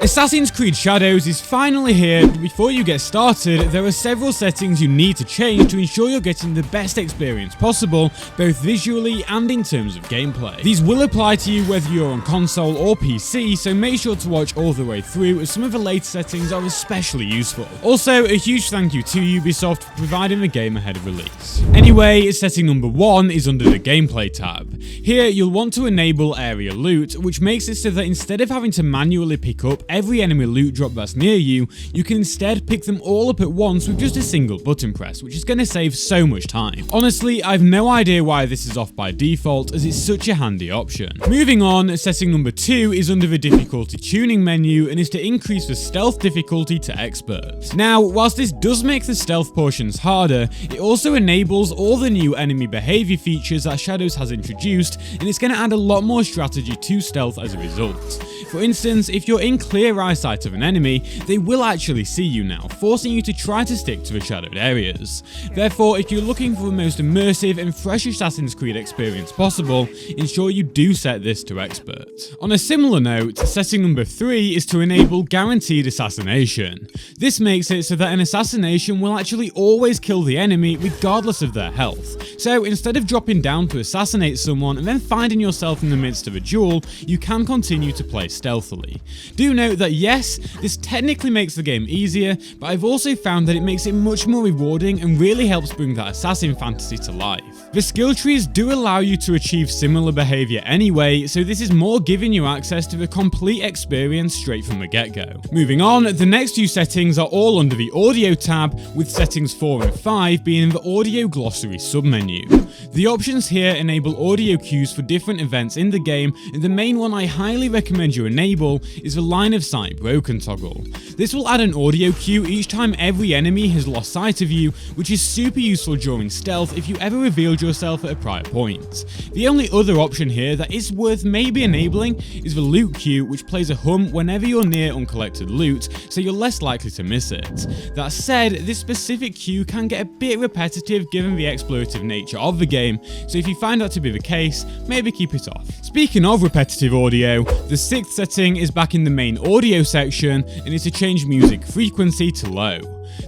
Assassin's Creed Shadows is finally here, but before you get started, there are several settings you need to change to ensure you're getting the best experience possible, both visually and in terms of gameplay. These will apply to you whether you're on console or PC, so make sure to watch all the way through, as some of the later settings are especially useful. Also, a huge thank you to Ubisoft for providing the game ahead of release. Anyway, setting number 1 is under the Gameplay tab. Here, you'll want to enable area loot, which makes it so that instead of having to manually pick up every enemy loot drop that's near you, you can instead pick them all up at once with just a single button press, which is going to save so much time. Honestly, I've no idea why this is off by default, as it's such a handy option. Moving on, setting number 2 is under the difficulty tuning menu and is to increase the stealth difficulty to expert. Now, whilst this does make the stealth portions harder, it also enables all the new enemy behavior features that Shadows has introduced, and it's going to add a lot more strategy to stealth as a result. For instance, if you're in clear eyesight of an enemy, they will actually see you now, forcing you to try to stick to the shadowed areas. Therefore, if you're looking for the most immersive and fresh Assassin's Creed experience possible, ensure you do set this to expert. On a similar note, setting number 3 is to enable guaranteed assassination. This makes it so that an assassination will actually always kill the enemy regardless of their health. So instead of dropping down to assassinate someone and then finding yourself in the midst of a duel, you can continue to play stealthily. Do note that yes, this technically makes the game easier, but I've also found that it makes it much more rewarding and really helps bring that assassin fantasy to life. The skill trees do allow you to achieve similar behavior anyway, so this is more giving you access to the complete experience straight from the get-go. Moving on, the next few settings are all under the audio tab, with settings 4 and 5 being the audio glossary submenu. The options here enable audio cues for different events in the game, and the main one I highly recommend you enable is the line of sight broken toggle. This will add an audio cue each time every enemy has lost sight of you, which is super useful during stealth if you ever revealed yourself at a prior point. The only other option here that is worth maybe enabling is the loot cue, which plays a hum whenever you're near uncollected loot, so you're less likely to miss it. That said, this specific cue can get a bit repetitive given the explorative nature of the game, so if you find that to be the case, maybe keep it off. Speaking of repetitive audio, the 6th setting is back in the main audio section and is to change music frequency to low.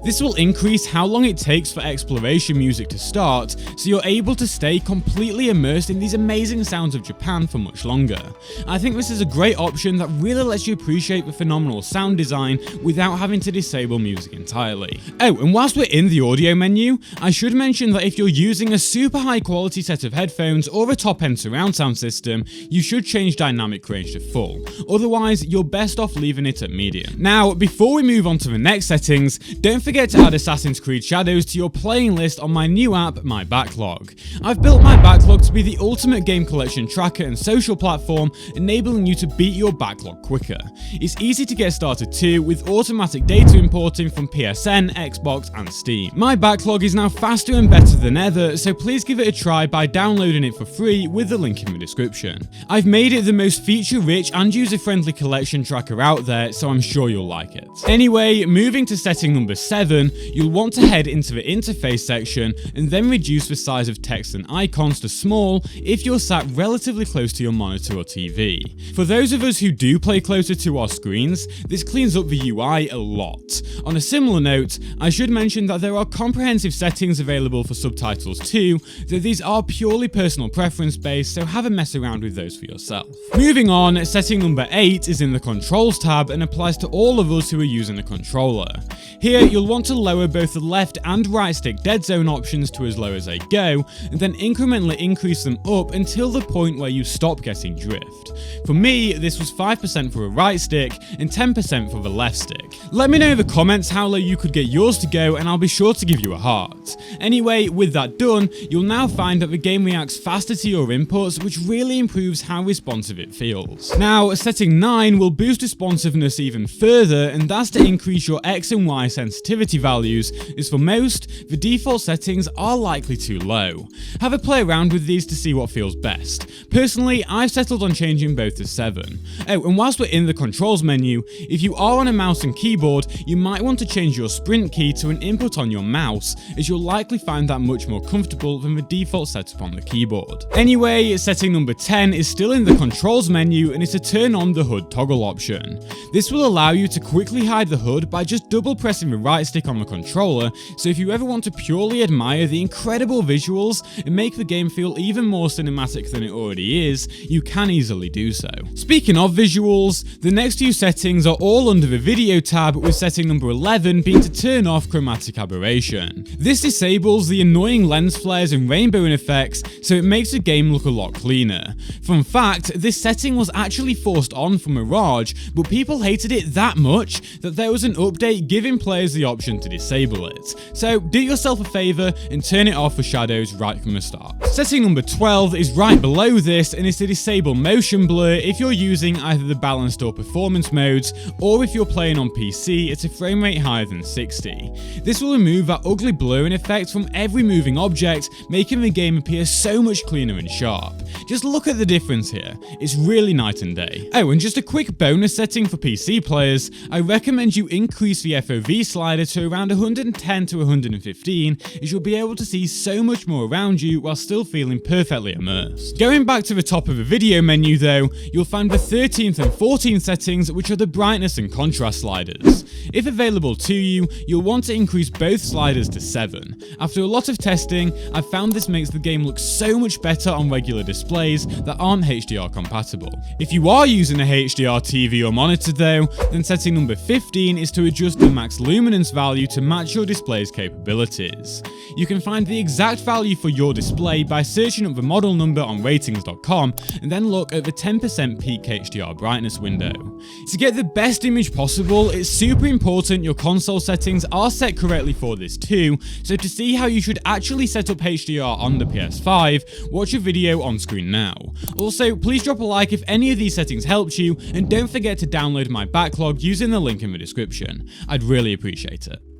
This will increase how long it takes for exploration music to start, so you're able to stay completely immersed in these amazing sounds of Japan for much longer. I think this is a great option that really lets you appreciate the phenomenal sound design without having to disable music entirely. Oh, and whilst we're in the audio menu, I should mention that if you're using a super high quality set of headphones or a top-end surround sound system, you should change dynamic range to full. Otherwise, you're best off leaving it at medium. Now, before we move on to the next settings, don't forget to add Assassin's Creed Shadows to your playing list on my new app, My Backlog. I've built My Backlog to be the ultimate game collection tracker and social platform, enabling you to beat your backlog quicker. It's easy to get started too, with automatic data importing from PSN, Xbox and Steam. My Backlog is now faster and better than ever, so please give it a try by downloading it for free with the link in the description. I've made it the most feature-rich and user-friendly collection tracker out there, so I'm sure you'll like it. Anyway, moving to setting number 7, you'll want to head into the interface section and then reduce the size of text and icons to small if you're sat relatively close to your monitor or TV. For those of us who do play closer to our screens, this cleans up the UI a lot. On a similar note, I should mention that there are comprehensive settings available for subtitles too, though these are purely personal preference based, so have a mess around with those for yourself. Moving on, setting number 8 is in the Controls tab and applies to all of us who are using a controller. Here, you'll want to lower both the left and right stick dead zone options to as low as they go, and then incrementally increase them up until the point where you stop getting drift. For me, this was 5% for a right stick and 10% for the left stick. Let me know in the comments how low you could get yours to go, and I'll be sure to give you a heart. Anyway, with that done, you'll now find that the game reacts faster to your inputs, which really improves how responsive it feels. Now, setting 9 will boost responsiveness even further, and that's to increase your X and Y sensitivity sensitivity values, as for most, the default settings are likely too low. Have a play around with these to see what feels best. Personally, I've settled on changing both to 7. Oh, and whilst we're in the controls menu, if you are on a mouse and keyboard, you might want to change your sprint key to an input on your mouse, as you'll likely find that much more comfortable than the default setup on the keyboard. Anyway, setting number 10 is still in the controls menu and is to turn on the HUD toggle option. This will allow you to quickly hide the HUD by just double pressing the right stick on the controller, so if you ever want to purely admire the incredible visuals and make the game feel even more cinematic than it already is, you can easily do so. Speaking of visuals, the next few settings are all under the video tab, with setting number 11 being to turn off chromatic aberration. This disables the annoying lens flares and rainbowing effects, so it makes the game look a lot cleaner. Fun fact, this setting was actually forced on for Mirage, but people hated it that much that there was an update giving players the option to disable it. So do yourself a favour and turn it off for shadows right from the start. Setting number 12 is right below this and is to disable motion blur if you're using either the balanced or performance modes, or if you're playing on PC at a frame rate higher than 60. This will remove that ugly blurring effect from every moving object, making the game appear so much cleaner and sharp. Just look at the difference here, it's really night and day. Oh, and just a quick bonus setting for PC players, I recommend you increase the FOV slider to around 110 to 115, as you'll be able to see so much more around you while still feeling perfectly immersed. Going back to the top of the video menu though, you'll find the 13th and 14th settings, which are the brightness and contrast sliders. If available to you, you'll want to increase both sliders to 7. After a lot of testing, I've found this makes the game look so much better on regular displays that aren't HDR compatible. If you are using a HDR TV or monitor though, then setting number 15 is to adjust the max luminance value to match your display's capabilities. You can find the exact value for your display by searching up the model number on ratings.com and then look at the 10% peak HDR brightness window. To get the best image possible, it's super important your console settings are set correctly for this too, so to see how you should actually set up HDR on the PS5, watch a video on screen now. Also, please drop a like if any of these settings helped you, and don't forget to download my backlog using the link in the description. I'd really appreciate it.